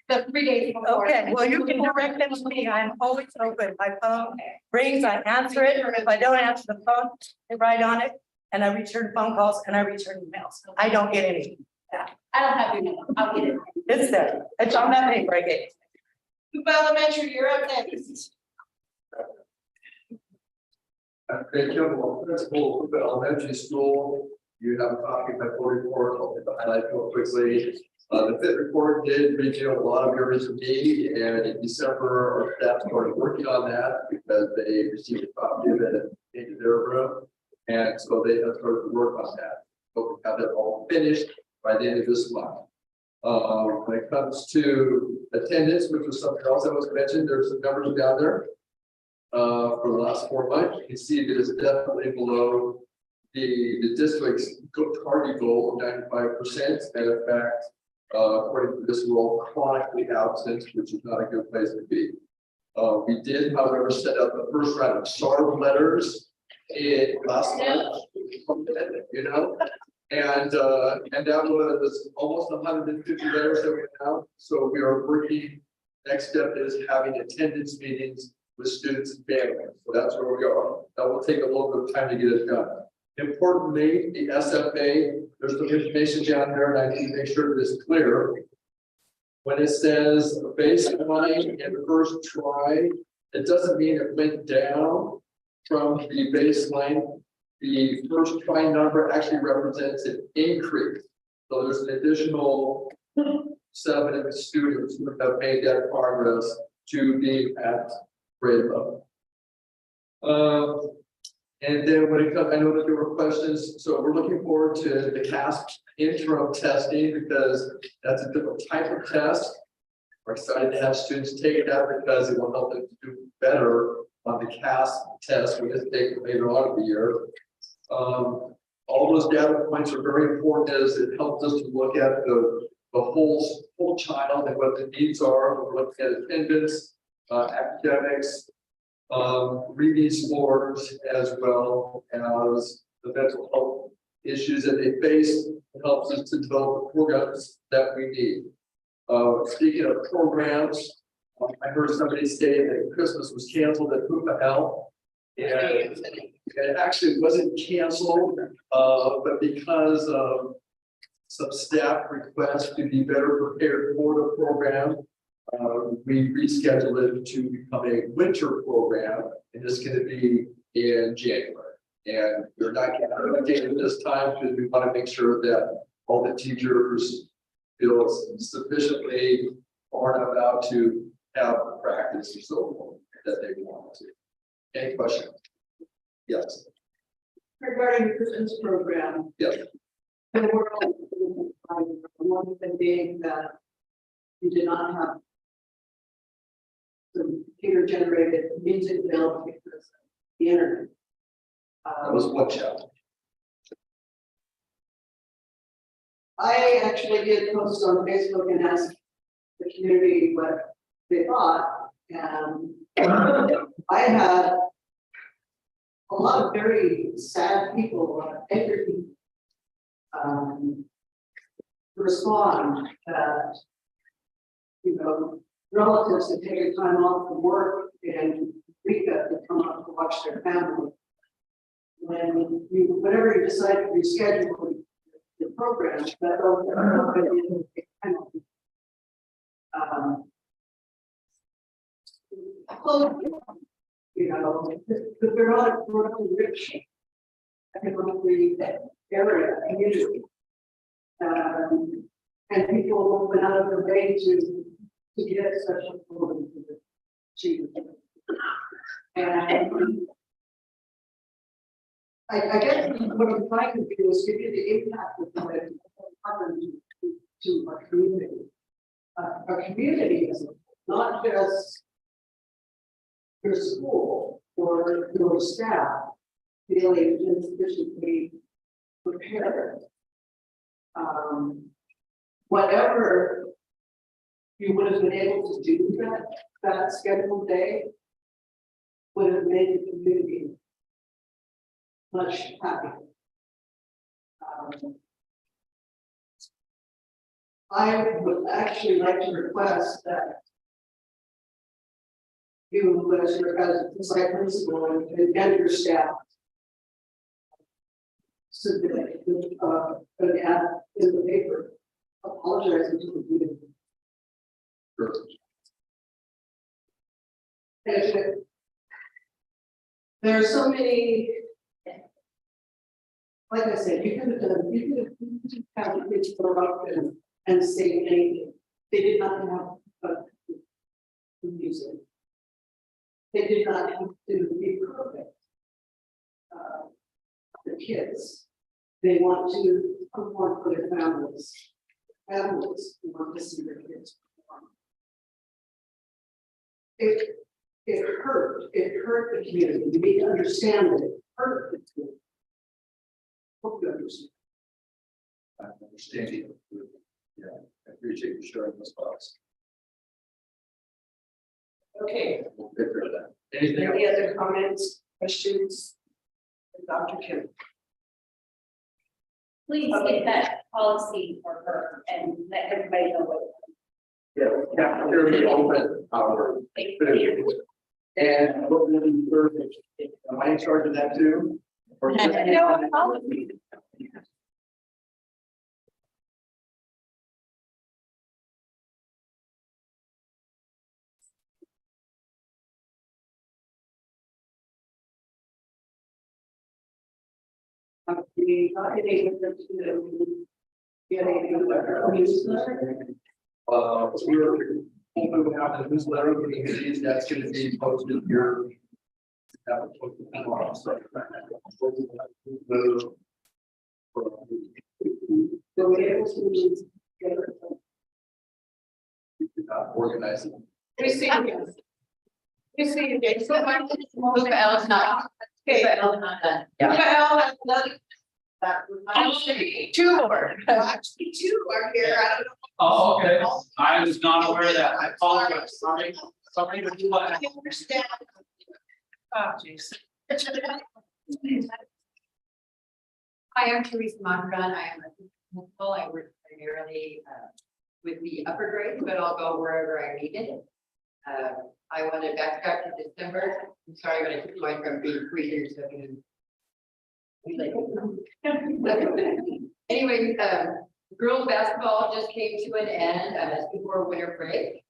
The 3 days before. Okay, well, you can direct them to me. I'm always open. My phone rings, I answer it, or if I don't answer the phone, I write on it, and I return phone calls and I return emails. I don't get any. I don't have your number. I'll get it. It's there. It's on that paper I gave. Hoop Elementary, you're up next. Thank you, principal of the elementary school. You have a copy of my full report. I'll hit the highlight real quickly. The FIT report did reveal a lot of areas of need, and in December, our staff started working on that because they received a copy of it into their room. And so they have started to work on that. But we have it all finished by the end of this month. When it comes to attendance, which was something else that was mentioned, there's some numbers down there. For the last 4 months, you can see that it's definitely below the district's target goal of 95%. And in fact, according to this, we're all chronically absent, which is not a good place to be. We did, however, set up the first round of SARB letters in last month, you know, and that was almost 150 letters that we have. So we are working. Next step is having attendance meetings with students and families. So that's where we are. That will take a little bit of time to get it done. Importantly, the SFA, there's some information down there, and I need to make sure that it's clear. When it says baseline in the first try, it doesn't mean it went down from the baseline. The first try number actually represents an increase. So there's an additional 7 students who have made that progress to being at grade level. And then when it comes, I know that there were questions, so we're looking forward to the CASP interim testing because that's a different type of test. We're excited to have students take that because it will help them to do better on the CASP test when it's taken later on in the year. All those data points are very important as it helps us to look at the whole child and what the needs are. We're looking at attendance, academics, reading scores, as well as the mental health issues that they face. It helps us to develop the programs that we need. Speaking of programs, I heard somebody say that Christmas was canceled at Hoop Hell, and it actually wasn't canceled, but because of some staff requests to be better prepared for the program, we rescheduled it to become a winter program, and it's going to be in January. And we're not getting a date at this time because we want to make sure that all the teachers feel sufficiently hard about to have practice or so forth that they want to. Any questions? Yes. Regarding the Christmas program, Yes. the world, one thing being that you did not have some computer generated music available because of the internet. That was one challenge. I actually did post on Facebook and ask the community what they thought, and I had a lot of very sad people, angry people, respond that, you know, relatives had taken time off from work and weekend to come up to watch their family. When you, whenever you decide to reschedule the program, that also a penalty. You know, because we're not a rich economically area community. And people went out of their way to get special programs to the children. And I guess what I'm trying to do is give you the impact of what happened to our community. Our community is not just your school or your staff feeling insufficiently prepared. Whatever you would have been able to do that scheduled day would have made the community much happier. I would actually like to request that you, as the site principal and your staff, submit an ad in the paper apologizing to the community. Sure. And there are so many, like I said, you could have the kids go up and say anything. They did not have music. They did not have to be perfect. The kids, they want to perform for their families. Families want to see their kids perform. It hurt the community. You need to understand that it hurt the community. Hope you understand. I understand you. Yeah, I appreciate you sharing those thoughts. Okay, We'll take care of that. Anything else? any other comments, questions? Dr. Kim. Please get that policy for her and let everybody know what. Yeah, here we open our. And what will be perfect? Am I in charge of that too? Or- No, policy. We're moving out the newsletter, that's going to be posted here. That was posted tomorrow, so. Organize it. We see you. We see you, Jason. Luca L is not. Okay. Luca L is not done. Luca L has another. Actually, two more. Actually, two are here. I don't know. Oh, okay. I was not aware of that. I apologize. Sorry. Sorry, but you I understand. Oh, jeez. Hi, I'm Teresa Mondragon. I am a principal. I work primarily with the upper grades, but I'll go wherever I need it. I want to backtrack to December. I'm sorry, but I took mine from being 3 years ago. Anyway, girls basketball just came to an end as before winter break.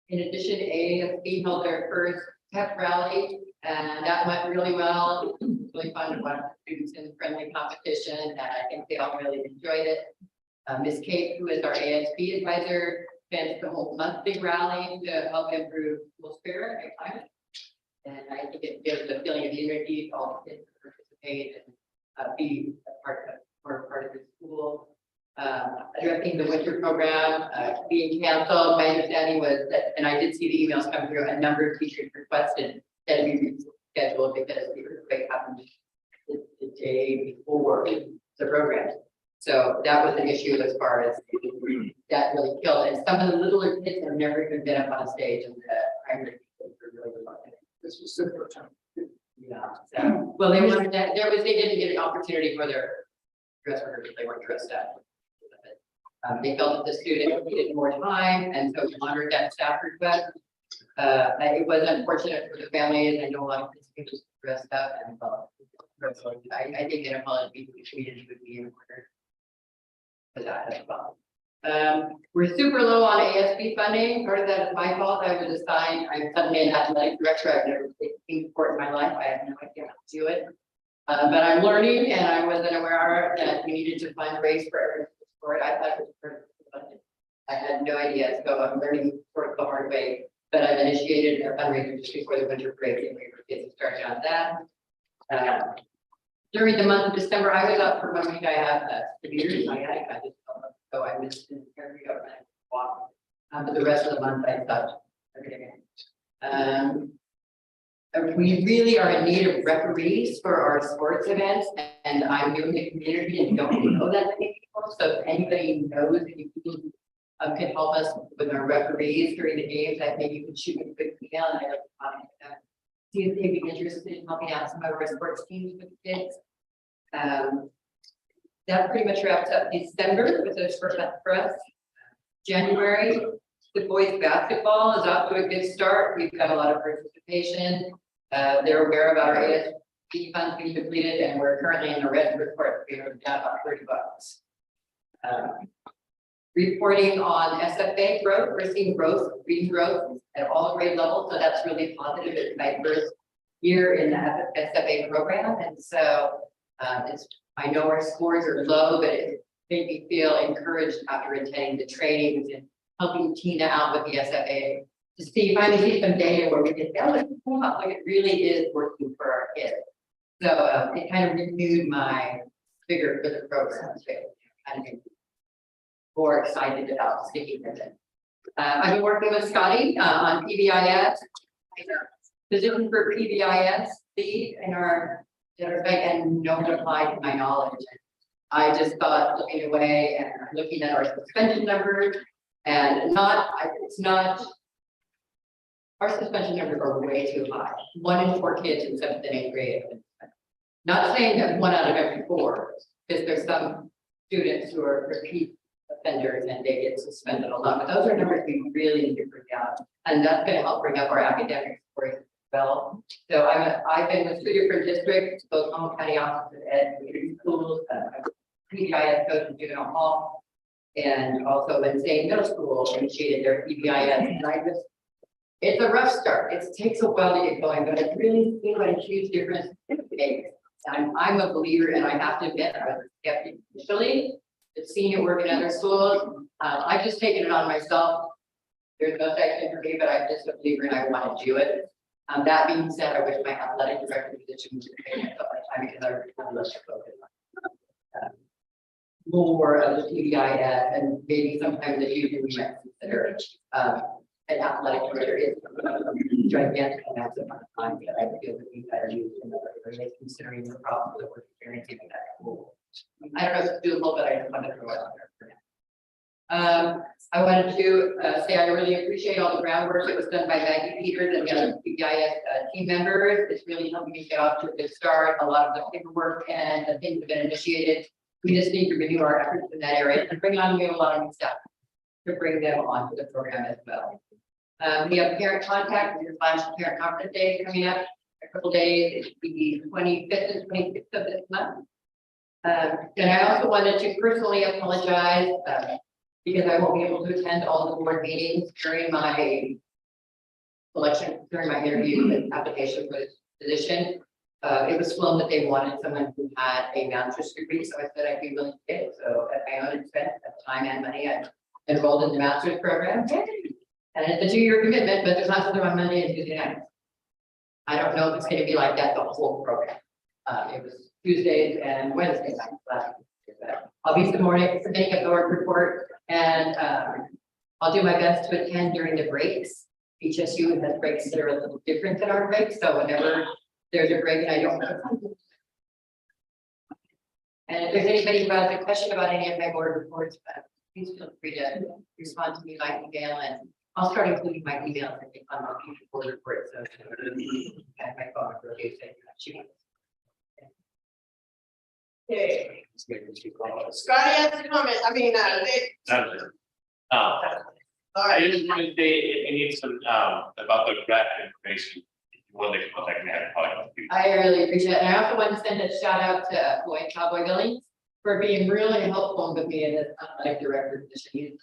In addition, ASB held their first pep rally, and that went really well. It was really fun to watch the students in friendly competition, and I think they all really enjoyed it. Ms. Kate, who is our ASB advisor, spent the whole monthly rally to help improve school spirit and climate. And I think it gives a feeling of unity to all the kids to participate and be a part of the school. Addressing the winter program being canceled, my understanding was that, and I did see the emails come through, a number of teachers requested that it be rescheduled because the earthquake happened the day before the program. So that was an issue as far as that really killed. And some of the littler kids have never even been up on stage, and the primary kids were really reluctant. This was similar time. Yeah. So, well, they wanted that. They didn't get an opportunity for their dress rehearsal. They weren't dressed up. They felt that the student needed more time, and so we honored that staff request. It was unfortunate for the family, and I know a lot of kids dressed up, and I think an apology to the community would be in order for that as well. We're super low on ASB funding. Part of that is my fault. I was assigned, I'm suddenly an athletic director. I've never taken sport in my life. I have no idea how to do it. But I'm learning, and I wasn't aware that we needed to fundraise for every sport. I thought it was part of the budget. I had no idea, so I'm learning sport the hard way. But I've initiated a fundraiser just before the winter break, and we were getting started on that. During the month of December, I was out for 1 week. I had severe sciatic. I just felt like, so I missed an area of my walk. But the rest of the month I thought everything. We really are in need of referees for our sports events, and I'm new in the community and don't know that many people. So if anybody knows any people who can help us with our referees during the games, that maybe you could shoot me a quick email, and I'd like to contact them. See if they'd be interested in helping out some of our sports teams with the kids. that pretty much wraps up December with those first month for us. January, the boys basketball is off to a good start. We've got a lot of participation. They're aware of our ASB funds being depleted, and we're currently in the red report. We are down about $30. Reporting on SFA growth, we're seeing growth, reading growth at all grade levels, so that's really positive. It's my first year in the SFA program, and so I know our scores are low, but it made me feel encouraged after attending the trainings and helping Tina out with the SFA to finally see some data where we can say, oh, wow, like it really is working for our kids. So it kind of renewed my vigor for the program too. I'm more excited about sticking with it. I've been working with Scotty on PBIS, position for PBIS lead in our site, and no one applied to my knowledge. I just thought looking away and looking at our suspension numbers, and our suspension numbers are way too high. 1 in 4 kids in 7th and 8th grade. Not saying that 1 out of every 4, because there's some students who are repeat offenders and they get suspended a lot, but those are numbers we really need to bring out, and that's going to help bring up our academic scores as well. So I've been with 2 different districts, both Humboldt County Office of Ed, community schools, PBIS coach in juvenile hall, and also Wednesday Middle School initiated their PBIS, and it's a rough start. It takes a while to get going, but it really seems like a huge difference in behavior. I'm a believer, and I have to admit, I was skeptical initially. Seeing it work in other schools, I've just taken it on myself. There's no section for me, but I'm just a believer and I want to do it. That being said, I wish my athletic director position was taking up my time, because I really love to focus on more of the PBIS, and maybe sometimes the future we might consider an athletic director is gigantic amounts of time that I feel that we better use in other areas, considering the problems that we're experiencing in that school. I don't know if it's doable, but I just wanted to throw it out there for now. I wanted to say I really appreciate all the groundwork that was done by Maggie Peters and the other PBIS team members. It's really helping me get off to a good start. A lot of the paperwork and the things have been initiated. We just need to renew our efforts in that area and bring on a lot of new stuff to bring them onto the program as well. We have parent contact, your last parent conference day coming up a couple days. It's the 25th and 26th of this month. And I also wanted to personally apologize because I won't be able to attend all the board meetings during my election, during my interview and application for this position. It was flown that they wanted someone who had a master's degree, so I said I'd be willing to take it. So at my own expense, at time and money, I enrolled in the master's program. And it's a 2-year commitment, but there's classes on Monday and Tuesday nights. I don't know if it's going to be like that the whole program. It was Tuesdays and Wednesdays. I'll be submitting a board report, and I'll do my best to attend during the breaks. HSU has breaks that are a little different than our breaks, so whenever there's a break and I don't have time. And if there's anybody who has a question about any of my board reports, please feel free to respond to me by email, and I'll start including my emails I think on our future board reports. So and my phone number, Okay. Scotty has a comment. I mean, I just wanted to say if you need some about the grant information, if you want to contact me, I'd probably help you. I really appreciate it. And I also want to send a shout out to Floyd Cowboy Billings for being really helpful with me in this athletic director position.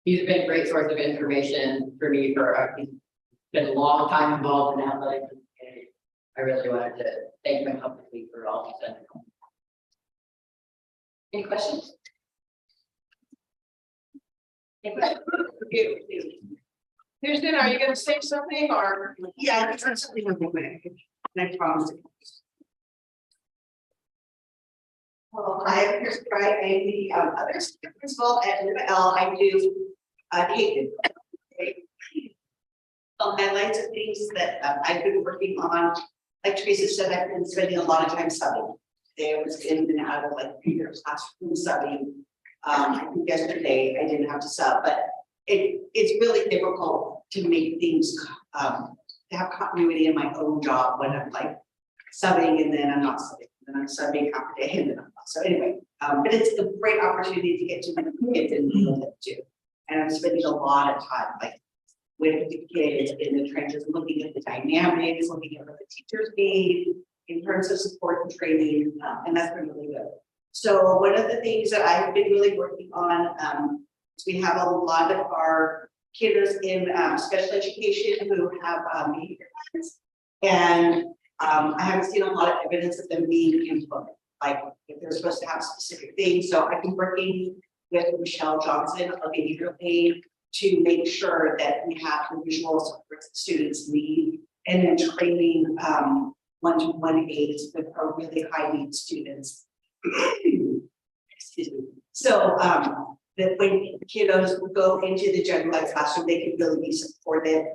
He's been a great source of information for me he's been a long time involved in athletics. I really wanted to thank him publicly for all he's done. Any questions? Houston, are you going to say something or? Yeah, it's something really quick. And I promise. Well, I am Chris Bright, I'm the other principal at UL. I do take highlights of things that I've been working on. Like Teresa said, I've been spending a lot of time subbing. Today I was in and out of like Peter classroom subbing. I think yesterday I didn't have to sub, but it's really difficult to make things to have continuity in my own job when I'm like subbing and then I'm not subbing, and then I'm subbing half a day and then I'm not So anyway, but it's a great opportunity to get to know the kids and know them too. And I'm spending a lot of time like with the kids in the trenches, looking at the dynamics, looking at what the teachers need in terms of support and training, and that's been really good. So one of the things that I've been really working on, is we have a lot of our kiddos in special education who have behavior plans, and I haven't seen a lot of evidence of them being implemented. Like if they're supposed to have specific things, so I've been working with Michelle Johnson, a behavioral aide, to make sure that we have the visual support students need, and then training one-to-one aides with our really high need students. Excuse me. So that when kiddos will go into the general ed classroom, they can really be supported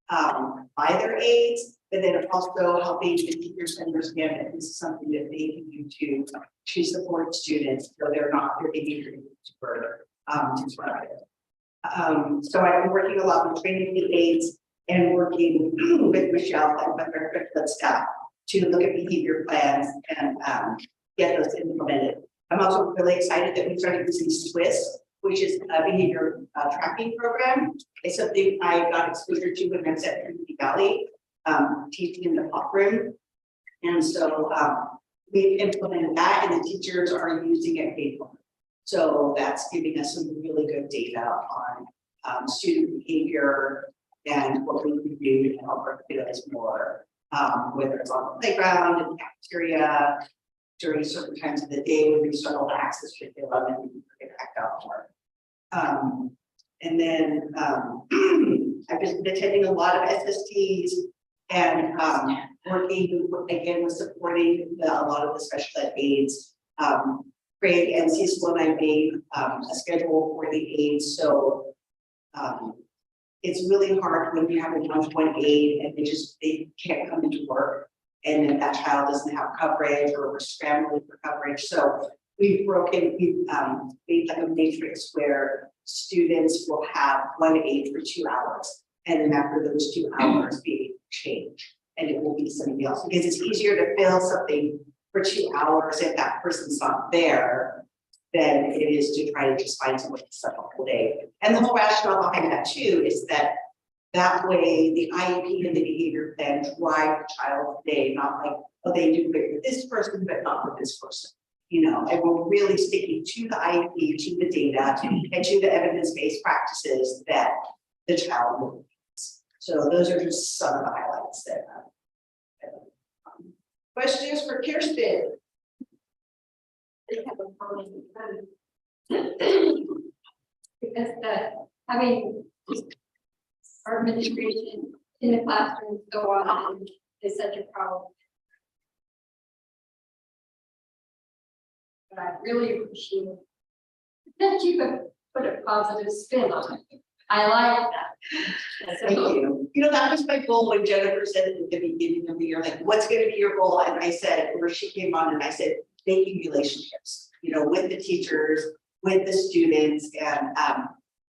by their aides, but then also helping the teachers understand that this is something that they can do to support students, so they're not their behavior further disrupted. So I've been working a lot with training the aides and working with Michelle and with our curriculum staff to look at behavior plans and get those implemented. I'm also really excited that we started using SWIS, which is a behavior tracking program. It's something I got exposure to when I was at Trinity Valley, teaching in the pop room. And so we've implemented that, and the teachers are using it faithfully. So that's giving us some really good data on student behavior and what we can do to help our kiddos more, whether it's on the playground, in the cafeteria, during certain times of the day when we struggle to access curriculum and get back out more. And then I've been attending a lot of SSTs and working again with supporting a lot of the special ed aides. Craig and Cecil and I made a schedule for the aides. So it's really hard when you have a one-to-one aide and they can't come into work, and then that child doesn't have coverage, or we're scrambling for coverage. So we've made like a matrix where students will have one aide for 2 hours, and then after those 2 hours be changed, and it will be somebody else, because it's easier to fill something for 2 hours if that person's not there than it is to try to just find someone to set up all day. And the whole rationale behind that too is that way the IEP and the behavior plan drive the child's day, not like, oh, they do great with this person, but not with this person. You know, and we're really sticking to the IEP, to the data, and to the evidence-based practices that the child needs. So those are just some of the highlights that. Questions for Kirsten? Because having our administration in the classroom so often is such a problem. But I really appreciate that you could put a positive spin on it. I like that. Thank you. You know, that was my goal when Jennifer said at the beginning of the year, like, what's going to be your goal? And I said, or she came on and I said, making relationships, you know, with the teachers, with the students. And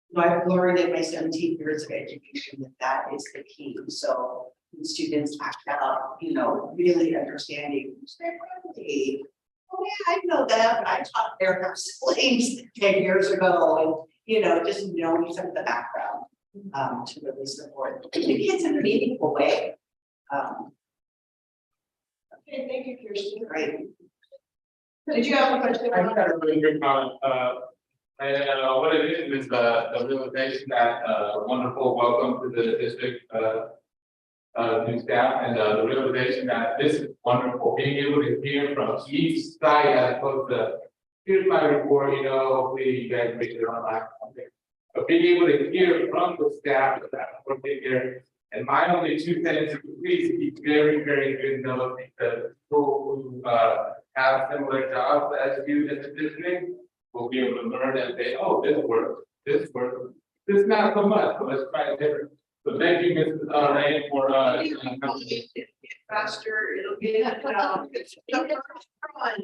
you know, I've learned in my 17 years of education that is the key. So when students act out, you know, really understanding who's their friendly. Oh yeah, I know that, but I taught their siblings 10 years ago, and you know, just knowing some of the background to really support the kids in a meaningful way. Okay, thank you, Kirsten. Right. Did you have a question? I just got a really good comment, and what it is the realization that wonderful welcome to the district new staff, and the realization that this is wonderful, being able to hear from each side as opposed to here's my report, you know, hopefully you guys make it online. But being able to hear from the staff that work here, and my only 2 cents, please be very, very good note, because people who have similar jobs as you in the district will be able to learn and say, oh, this works, this not so much, so let's try it different. So thank you, Mrs. Rain, for Faster, it'll be it's the first one.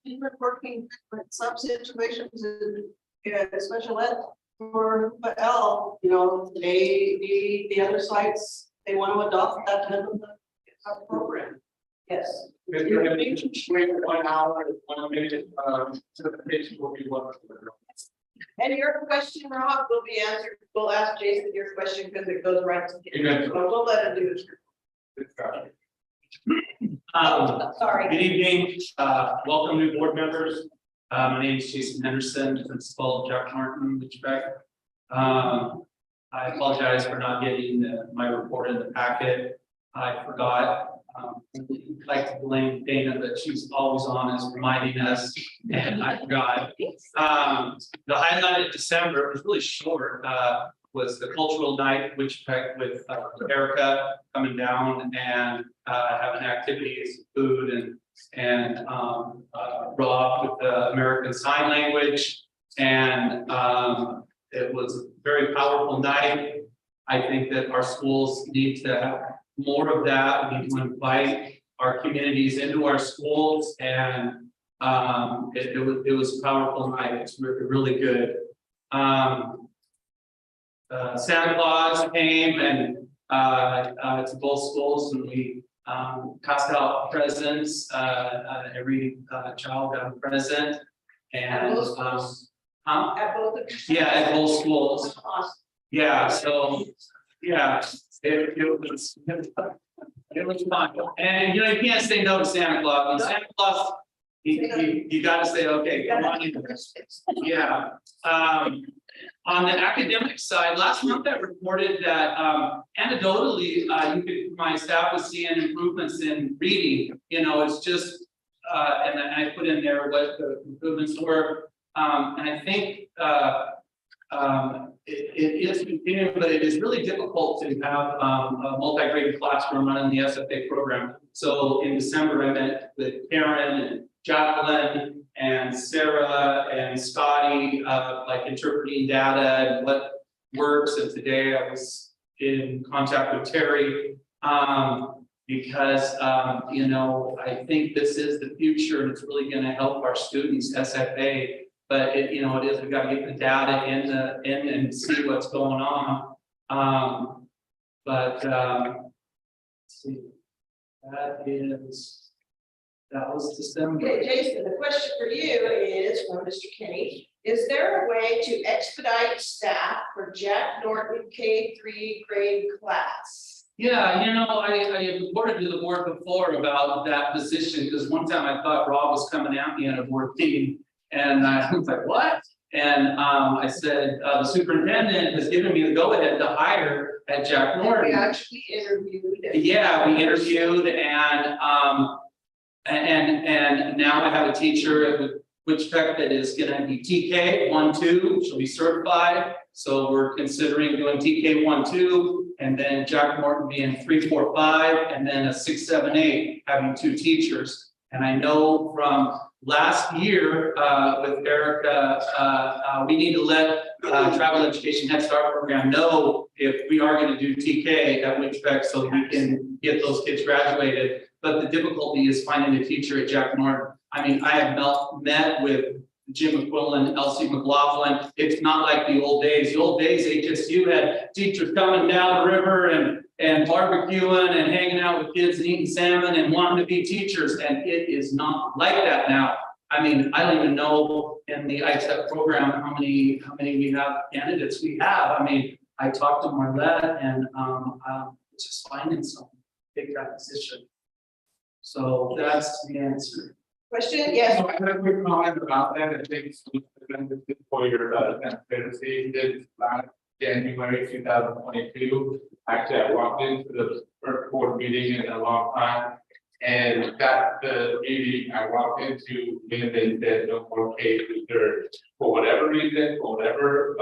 We're working with some situations in special ed for L, you know, the other sites, they want to adopt that type of program. Yes. Mr. Henry, wait 1 hour, 1 minute, certification will be one. And your question, Rob, will be answered. We'll ask Jason your question because it goes right to him. Amen. But we'll let him do it. Sorry. Good evening, welcome new board members. My name is Jason Henderson, principal of Jack Martin, Litchbeck. I apologize for not getting my report in the packet. I forgot. I'd like to blame Dana, but she's always on as reminding us, and I forgot. The highlight of December, it was really short, was the cultural night, which with Erica coming down and having activities, food, and Rob with the American Sign Language, and it was a very powerful night. I think that our schools need to have more of that. We need to invite our communities into our schools, and it was a powerful night. It's really good. Santa Claus came and to both schools, and we passed out presents. Every child got a present, and At both of you. yeah, at both schools. Awesome. Yeah, so, yeah, it was fun. And you know, you can't say no to Santa Claus. When Santa Claus, you gotta say, okay, come on in. Yeah, on the academic side, last month I reported that anecdotally, my staff was seeing improvements in reading. You know, it's just, and I put in there what the improvements were. And I think it is continuing, but it is really difficult to have a multi-graded classroom running the SFA program. So in December, I met with Karen and Jacqueline and Sarah and Scotty, like interpreting data and what works. And today I was in contact with Terry because you know, I think this is the future and it's really going to help our students, SFA. But it, you know, it is, we got to get the data in and see what's going on. Let's see, that was December. Okay, Jason, the question for you is from Mr. Kenny. Is there a way to expedite staff for Jack Norton K3 grade class? Yeah, you know, I reported to the board before about that position because one time I thought Rob was coming at me in a board meeting. And I was like, what? And I said, the superintendent has given me the go-ahead to hire at Jack Norton. We actually interviewed. Yeah, we interviewed and now I have a teacher at Litchbeck that is gonna be TK 1-2, she'll be certified. So we're considering doing TK 1-2 and then Jack Norton being 3-4-5 and then a 6-7-8 having 2 teachers. And I know from last year with Erica, we need to let Travel Education Head Start program know if we are going to do TK at Litchbeck so that we can get those kids graduated. But the difficulty is finding a teacher at Jack Norton. I mean, I have met with Jim McQuillan, Elsie McLaughlin. It's not like the old days. The old days, HSU had teachers coming down the river and barbecuing and hanging out with kids and eating salmon and wanting to be teachers. And it is not like that now. I mean, I don't even know in the ITEP program how many we have candidates we have. I mean, I talked to Marlette and it's just finding someone to take that position. So that's the answer. Question? Yes. So I had a quick comment about that. I think for your transparency, this last January 2022. Actually, I walked into the first board meeting in a long time. And that's the meeting I walked into when they said no more cases there. For whatever reason, for whatever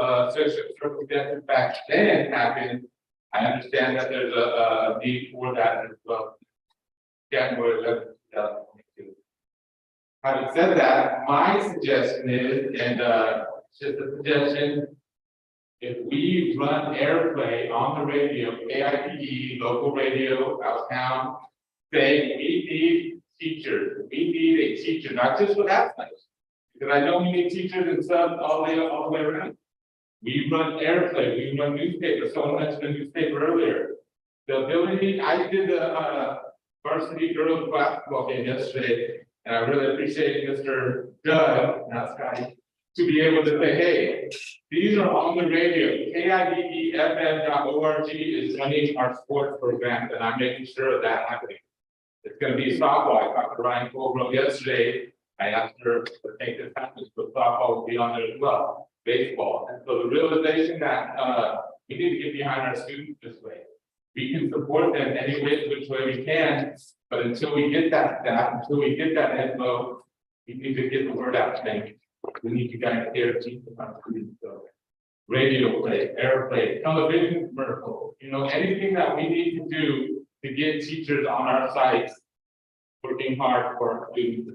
circumstances back then happened, I understand that there's a need for that as well. January 11th, 2022. Having said that, my suggestion is, and just a suggestion, if we run airplay on the radio, KIPE, local radio, out of town, saying we need teachers, we need a teacher, not just for that place. Because I know we need teachers and stuff all the way around. We run airplay, we run newspaper, someone mentioned a newspaper earlier. The ability, I did the varsity girls basketball game yesterday, and I really appreciate Mr. Judd, not Scotty, to be able to say, hey, these are on the radio. KIDDFM.org is running our sports programs, and I'm making sure of that happening. It's gonna be softball. I talked to Ryan Colgrove yesterday. I asked her to make this happen, but softball will be on there as well, baseball. And so the realization that we need to get behind our students this way. We can support them any which way we can, but until we get that staff, until we get that info, we need to get the word out saying, we need you guys here to teach our students. So radio play, airplay, television commercial, anything that we need to do to get teachers on our sites working hard for our students.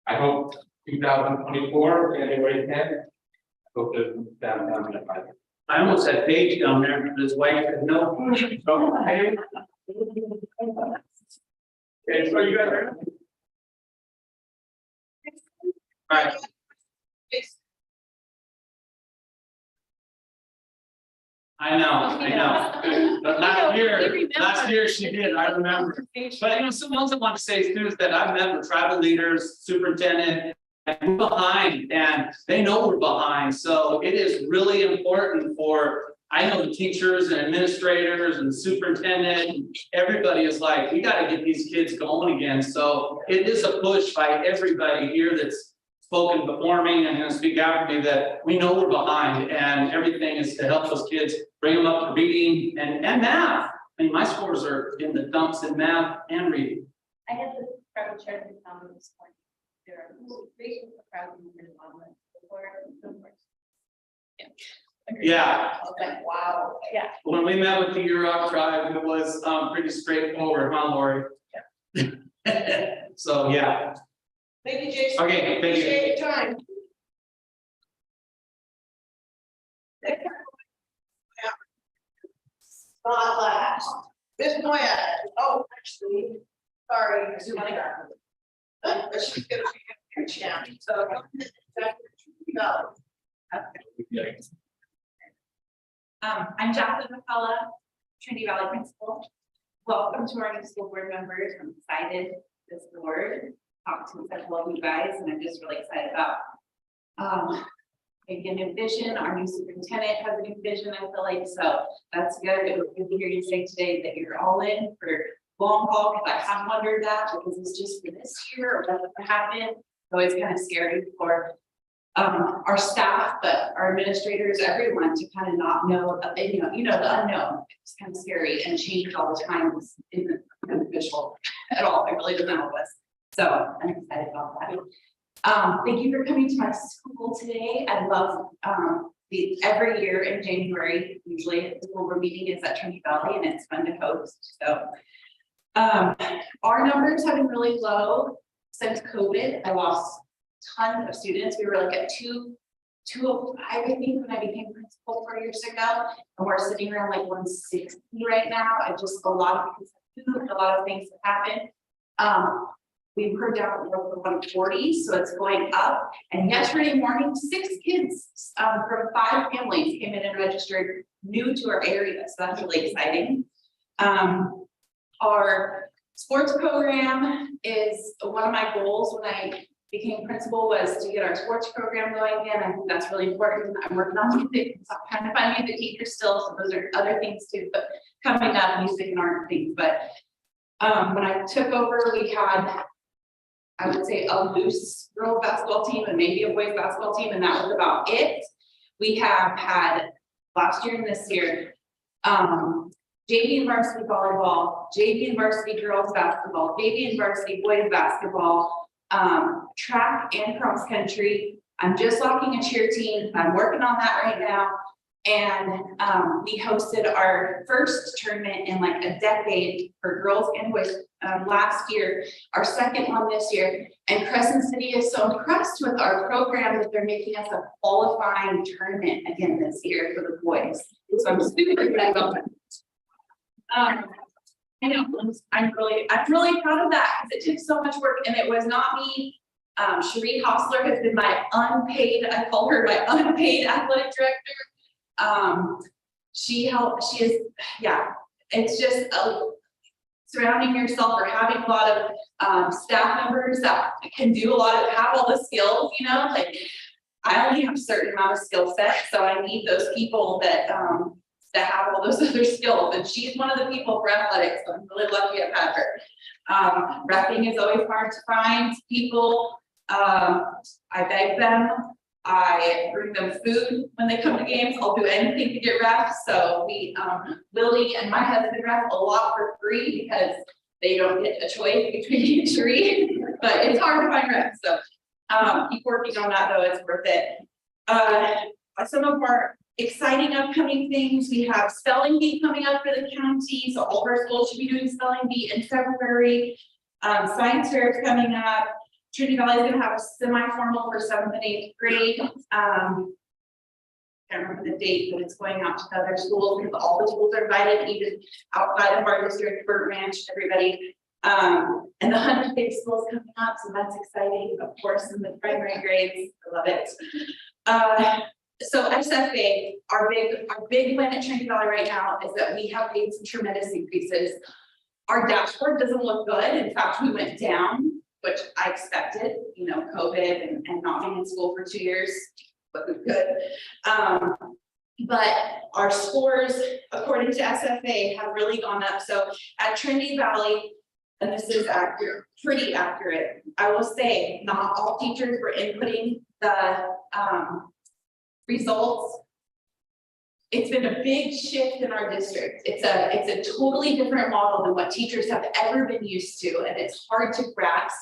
I hope 2024, January 10th, I hope there's staff down there. I almost had Paige down there, but his wife said no. Okay, so you guys are. Right. I know. But last year she did, I remember. But some ones I want to say too is that I've met with tribal leaders, superintendent, and we're behind, and they know we're behind. So it is really important for, I know the teachers and administrators and superintendent, everybody is like, we got to get these kids going again. So it is a push by everybody here that's spoken before me and going to speak after me, that we know we're behind, and everything is to help those kids, bring them up to reading and math. I mean, my scores are in the dumps in math and reading. I had the proud chair come this morning. There are great proud Yeah. I was like, wow, yeah. When we met with the Yurok tribe, it was pretty straightforward, huh, Lori? Yeah. So, yeah. Thank you, Jason. Okay, thank you. Appreciate your time. Not last. Miss Moya, actually, sorry, I zoom in. But she's gonna be here, champ, so. No. I'm Jacqueline McCullough, Trinity Valley Principal. Welcome to our new school board members. I'm excited this board talk to several of you guys, and I'm just really excited about maybe a new vision. Our new superintendent has a new vision, I feel like, so that's good. It was good to hear you say today that you're all in for long haul, because I have wondered that, because it's just for this year or what's gonna happen. So it's kind of scary for our staff, but our administrators, everyone, to kind of not know, the unknown. It's kind of scary, and change all the time isn't beneficial at all. It really doesn't help us. So I'm excited about that. Thank you for coming to my school today. I love every year in January, usually the school board meeting is at Trinity Valley, and it's fun to host. So our numbers have been really low since COVID. I lost tons of students. We were like at 205, I think, when I became principal 4 years ago, and we're sitting around like 160 right now. I just a lot of things have happened. We improved down to the 140s, so it's going up. And yesterday morning, 6 kids from 5 families came in and registered new to our area, so that's really exciting. Our sports program is one of my goals when I became principal, was to get our sports program going again. I think that's really important. I'm working on music, so I'm kind of finding the teacher still, so those are other things too, but coming up, music and art things. But when I took over, we had, I would say, a loose girls basketball team and maybe a boys basketball team, and that was about it. We have had last year and this year, JV and varsity volleyball, JV and varsity girls basketball, JV and varsity boys basketball, track and cross country. I'm just locking a cheer team. I'm working on that right now. And we hosted our first tournament in like a decade for girls and boys last year, our second one this year. And Crescent City is so impressed with our program that they're making us a qualifying tournament again this year for the boys. So I'm super excited about that. I know, I'm really proud of that, because it took so much work, and it was not me. Cherie Hostler has been my unpaid, I call her my unpaid athletic director. She is, yeah, it's just surrounding yourself or having a lot of staff members that can do a lot of, have all the skills, you know, like I only have a certain amount of skill set, so I need those people that have all those other skills. And she's one of the people for athletics, so I'm really lucky I've had her. Repping is always hard to find people. I beg them. I bring them food when they come to games. I'll do anything to get reps. So we, Lily and my husband rep a lot for free because they don't get a choice between injury, but it's hard to find reps. So keep working on that though, it's worth it. Some of our exciting upcoming things, we have spelling bee coming up for the county. So all of our schools should be doing spelling bee in February. Science fair is coming up. Trinity Valley is going to have a semi-formal for 7th and 8th grade. Can't remember the date, but it's going out to other schools because all the schools are invited, even outside of our district, Burnt Ranch, everybody. And the 100th big school is coming up, so that's exciting. Of course, in the primary grades, I love it. So SFA, our big win at Trinity Valley right now is that we have made some tremendous increases. Our dashboard doesn't look good. In fact, we went down, which I expected, you know, COVID and not being in school for 2 years, but was good. But our scores, according to SFA, have really gone up. So at Trinity Valley, and this is accurate, pretty accurate, I will say not all teachers were inputting the results. It's been a big shift in our district. It's a totally different model than what teachers have ever been used to, and it's hard to grasp,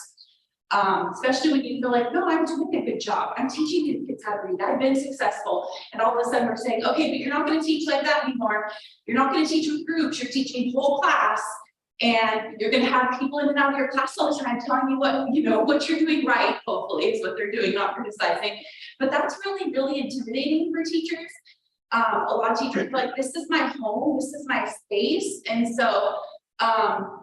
especially when you feel like, no, I'm doing a good job. I'm teaching these kids how to read. I've been successful, and all of a sudden we're saying, okay, but you're not going to teach like that anymore. You're not going to teach with groups. You're teaching whole class, and you're going to have people in and out of your class all the time telling you what you're doing right. Hopefully, is what they're doing, not criticizing. But that's really, really intimidating for teachers. A lot of teachers are like, this is my home, this is my space. And so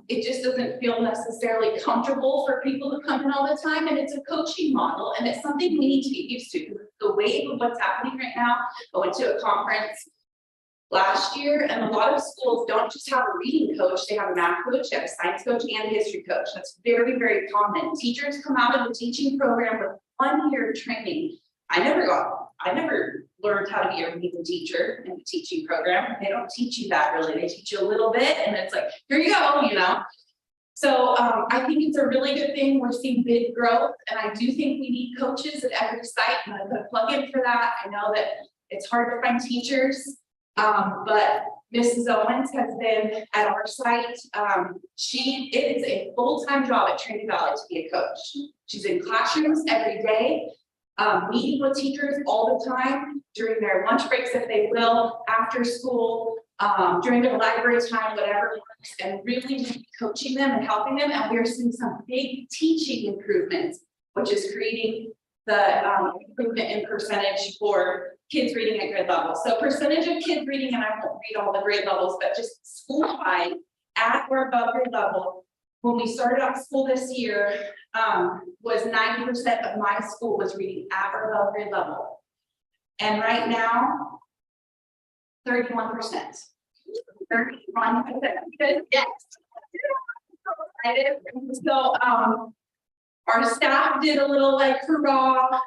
it just doesn't feel necessarily comfortable for people to come in all the time. And it's a coaching model, and it's something we need to get used to. The wave of what's happening right now, I went to a conference last year, and a lot of schools don't just have a reading coach, they have a math coach, they have a science coach, and a history coach. That's very, very common. Teachers come out of the teaching program with 1 year of training. I never learned how to be a reading teacher in the teaching program. They don't teach you that really. They teach you a little bit, and it's like, here you go, you know. So I think it's a really good thing. We're seeing big growth, and I do think we need coaches at every site. I'm going to put a plug in for that. I know that it's hard to find teachers, but Mrs. Owens has been at our site. It is a full-time job at Trinity Valley to be a coach. She's in classrooms every day. Meeting with teachers all the time during their lunch breaks, if they will, after school, during their library time, whatever works, and really coaching them and helping them. And we're seeing some big teaching improvements, which is creating the improvement in percentage for kids reading at grade level. So percentage of kids reading, and I won't read all the grade levels, but just school-wide at or above grade level. When we started out school this year, was 90% of my school was reading at or above grade level. And right now, 31%. 31%. Yes. So our staff did a little like hurrah.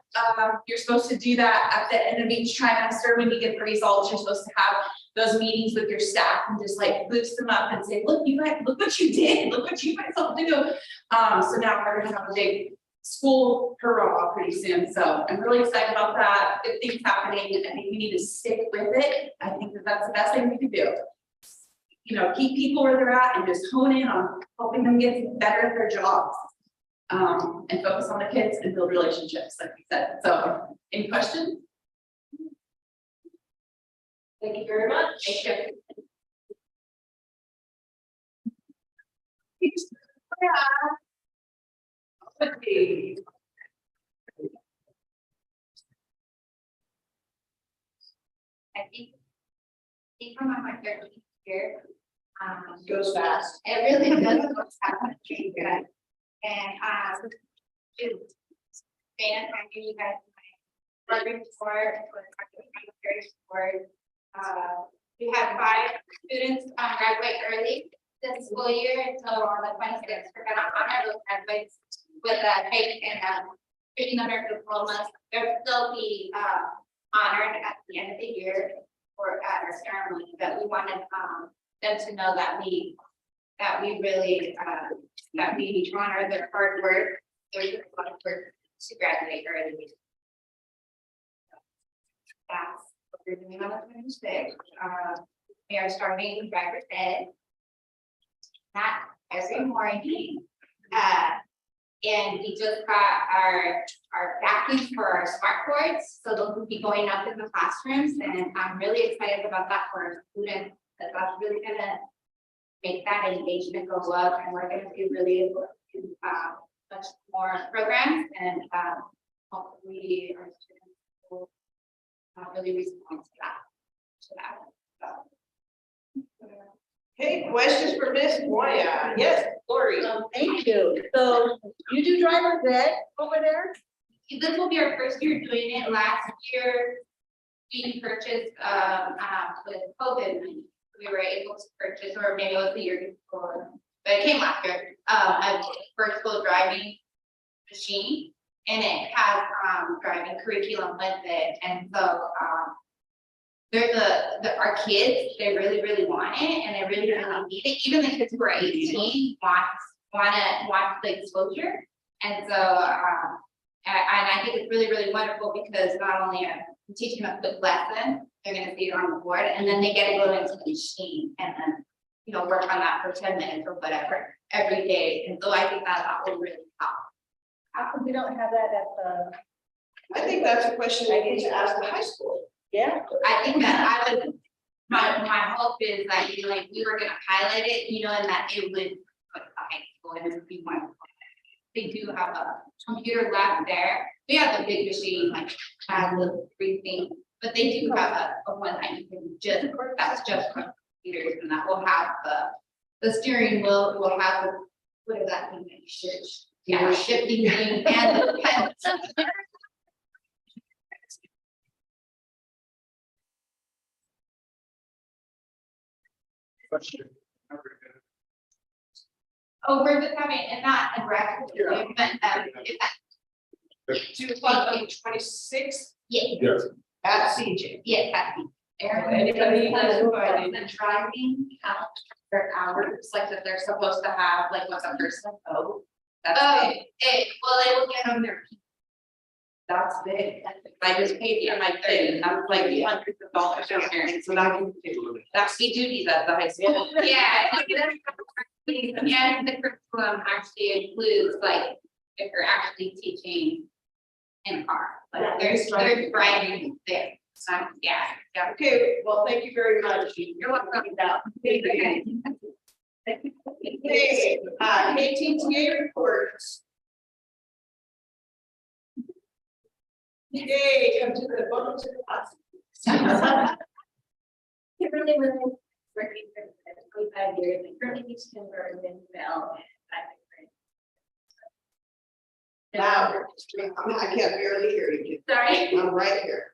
You're supposed to do that at the end of each trimester when you get the results. You're supposed to have those meetings with your staff and just like boost them up and say, look, you guys, look what you did, look what you guys all do. So now we're gonna have a big school hurrah pretty soon. So I'm really excited about that. Good things happening. I think we need to stick with it. I think that that's the best thing we can do. You know, keep people where they're at and just hone in on helping them get better at their jobs. And focus on the kids and build relationships, like we said. So, any questions? Thank you very much. Thank you. I think from my third year, Goes fast. it really does what's happening good. And Dan, I give you guys my program support, support. We had 5 students graduate early this school year until on the 26th, we're gonna honor those graduates with a cake and taking of their diplomas. They'll still be honored at the end of the year or at our ceremony, but we wanted them to know that we really that we honor their hard work. There's a lot of work to graduate early. That's what we're doing on the 26th. We are starting driver's ed. Not every morning. And we just got our vacuums for our smart boards, so those will be going up in the classrooms, and I'm really excited about that for our students, because that's really gonna make that engagement go up, and we're gonna be really able to do much more programs, and hopefully our students will really respond to that. Okay, questions for Miss Moya? Yes, Lori. Thank you. So you do driver's ed over there? This will be our first year doing it. Last year, we purchased with COVID, we were able to purchase, or maybe it was the year before, but it came last year, a virtual driving machine, and it has driving curriculum with it, and so there's our kids, they really want it, and they really need it. Even the kids who are 18 want the exposure, and so and I think it's really wonderful, because not only are we teaching them a quick lesson, they're going to see it on the board, and then they get to go into the machine and then work on that for 10 minutes or whatever every day, and so I think that will really help. How come we don't have that at the? I think that's a question we need to ask the high school. Yeah. I think that I would, my hope is that we were gonna pilot it, and that it would put the high school, and it would be wonderful. They do have a computer lab there. We have the big machine, has the 3 things, but they do have a one that you can that's just for computers, and that will have the steering wheel, will have what is that thing? Shifting thing and the pen. Oh, we're just having, and not a graduate, but 26 yeah, at CJ. yeah, happy. Anybody has The driving count for hours, like that they're supposed to have, like what's a person code. That's big. Well, they will get on their. That's big. I just paid for my thing, and that's like hundreds of dollars for parents, so that's the duties at the high school. Yeah. And the curriculum actually includes, like, if you're actually teaching in a car, like there's driving there. So yeah. Okay, well, thank you very much. You're welcome. Okay, KTJUSD reports. Yay, come to the bottom to the class. Kimberly was working for 25 years and currently teaches conversion in Bell. Now, I can't barely hear you. Sorry. I'm right here.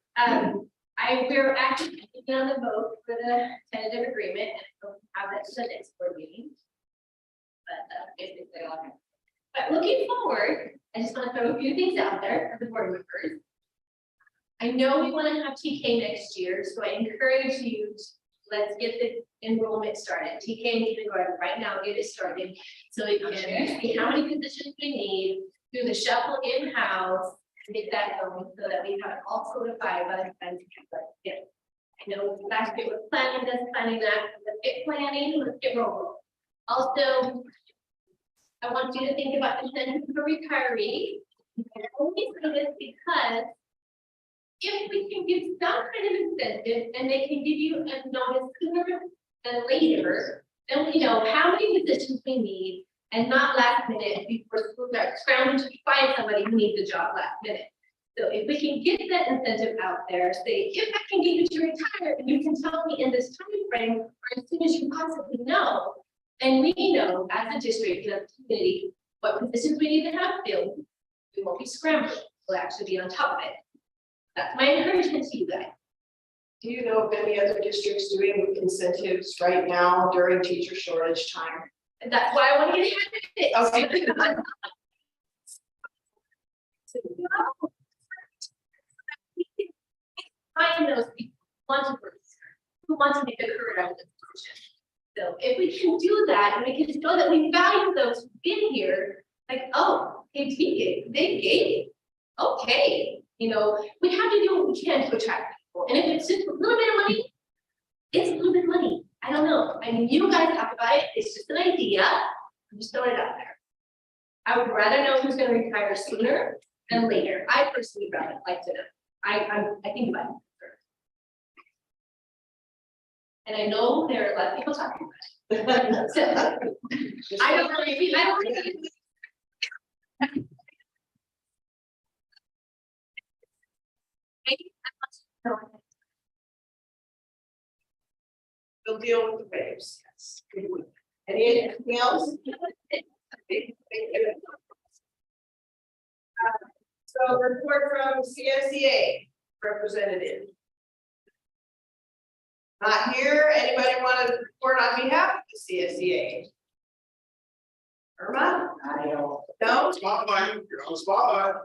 We're actually on the vote for the tentative agreement, and we'll have that to the next board meeting. But basically on it. But looking forward, I just want to throw a few things out there for the board members. I know we want to have TK next year, so I encourage you to let's get the enrollment started. TK and kindergarten right now, get it started so we can see how many positions we need, do the shuffle in-house, and get that going so that we have it all solidified by the time to get. I know last year was planning this, planning that, let's get planning, let's get rolling. Also, I want you to think about incentive for retiree. I only say this because if we can give some kind of incentive and they can give you a notice sooner than later, then we know how many positions we need and not last minute before schools start scrounging to find somebody who needs a job last minute. So if we can get that incentive out there, say, if I can get you to retire and you can tell me in this time frame, or as soon as you possibly know, then we know as a district and a community what positions we need to have filled. We won't be scrambling, we'll actually be on top of it. That's my encouragement to you guys. Do you know of any other districts doing incentives right now during teacher shortage time? And that's why I want to get ahead of it. Okay. Find those people who want to work, who want to make a career out of this position. So if we can do that, and we can show that we value those who've been here, like, oh, they gave, okay, you know, we have to do what we can to attract people, and if it's just a little bit of money, it's a little bit of money. I don't know, I mean, you guys talk about it, it's just an idea, I'm just throwing it out there. I would rather know who's gonna retire sooner than later. I personally rather like to know. I think about it first. And I know there are a lot of people talking about it. So, I don't really. We'll deal with the waves, yes. Anything else? So report from CSEA representative. Not here, anybody want to report on behalf of the CSEA? Irma? I don't. No? Spotlight, you're on the spotlight.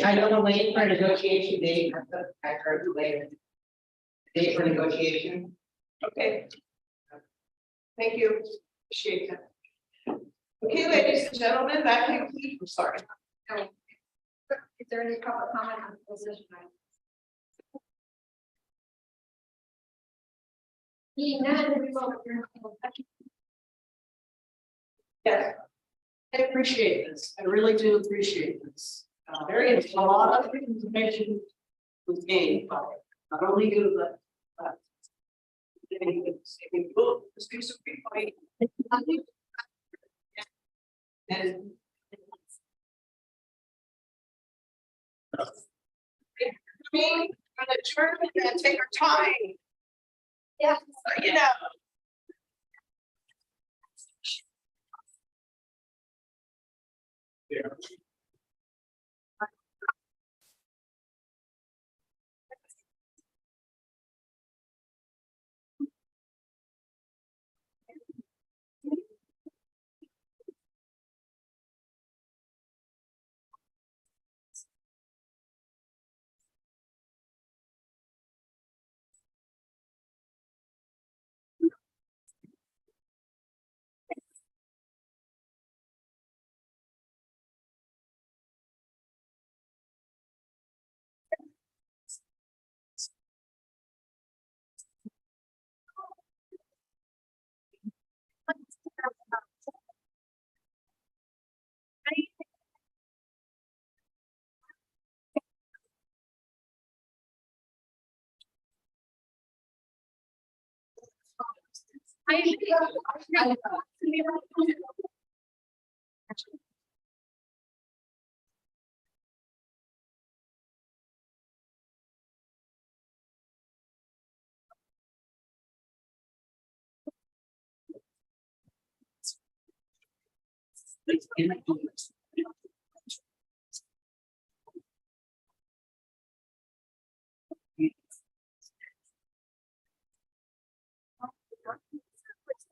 I don't know, waiting for a negotiation date, I heard later. Date for negotiation. Okay. Thank you, appreciate that. Okay, ladies and gentlemen, that concludes, I'm sorry. Is there any public comment on the position? Seeing none, we will adjourn. Yes. I appreciate this, I really do appreciate this. There is a lot of information was gained by it, not only you, but. Look, this piece of paper. And. We're gonna adjourn and take our time. Yeah. You know. Yeah.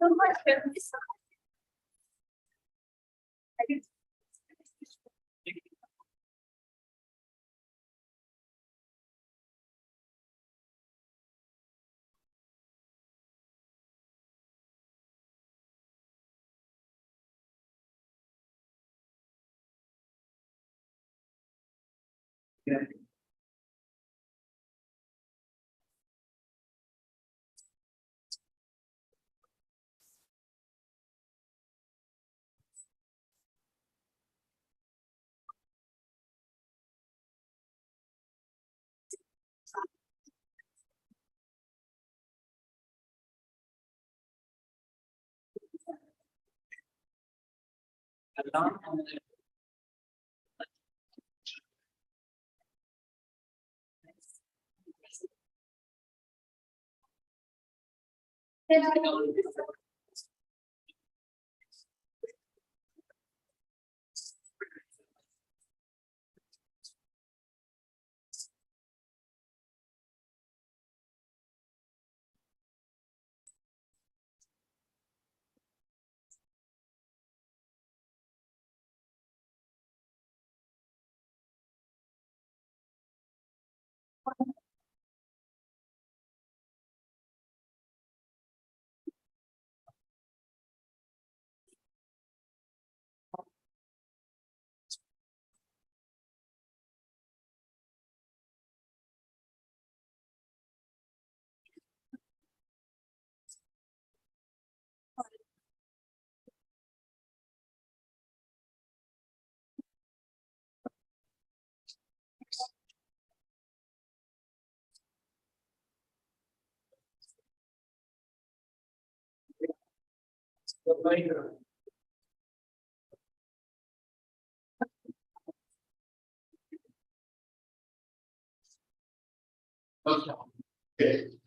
So much. Okay.